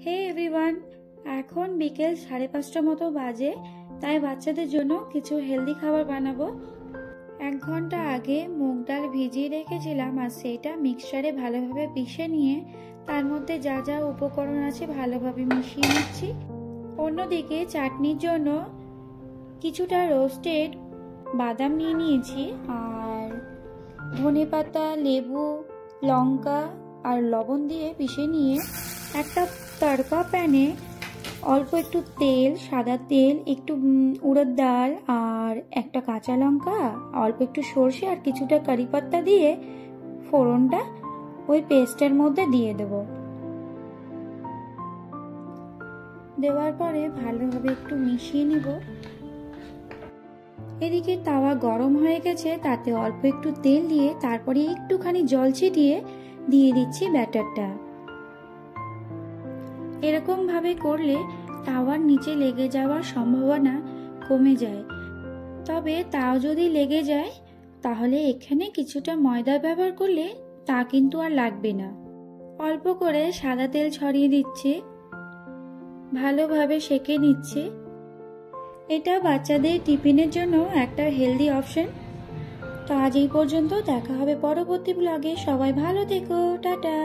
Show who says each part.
Speaker 1: হে everyone, এখন বিকেল 5:30 মতো বাজে। তাই বাচ্চাদের জন্য কিছু হেলদি খাবার বানাবো। 1 ঘন্টা আগে মুগ ডাল ভিজিয়ে রেখেছিলাম আর সেটা মিক্সচারে ভালোভাবে পিষে নিয়ে তার মধ্যে যা যা উপকরণ আছে ভালোভাবে মিশিয়ে নিচ্ছি। অন্যদিকে চাটনির জন্য কিছুটা রোস্টেড বাদাম নিয়ে নিয়েছি আর ধনেপাতা, লেবু, লঙ্কা আর লবণ দিয়ে পিষে নিয়ে একটা তড়কা প্যানে অল্প একটু তেল, সাদা তেল, একটু উড়দ ডাল আর একটা কাঁচা লঙ্কা, অল্প একটু সর্ষে আর কিছুটা কারি পাত্তা দিয়ে ফোড়নটা ওই পেস্টের মধ্যে দিয়ে দেব। দেওয়ার পরে ভালোভাবে একটু মিশিয়ে নিব। এদিকে তাওয়া গরম হয়ে গেছে, তাতে অল্প একটু তেল দিয়ে তারপরে একটুখানি জল ছিটিয়ে দিয়ে দিচ্ছি ব্যাটারটা। এরকম ভাবে করলে তাওয়ার নিচে লেগে যাওয়ার সম্ভাবনা কমে যায়। তবে তাও যদি লেগে যায় তাহলে এখানে কিছুটা ময়দা ব্যবহার করলে তা কিন্তু আর লাগবে না। অল্প করে সাদা তেল ছড়িয়ে দিচ্ছি, ভালোভাবে সেঁকে নিচ্ছি। এটা বাচ্চাদের টিফিনের জন্য একটা হেলদি অপশন। তো আজ এই পর্যন্ত, দেখা হবে পরবর্তী ব্লগে। সবাই ভালো থেকো, টাটা।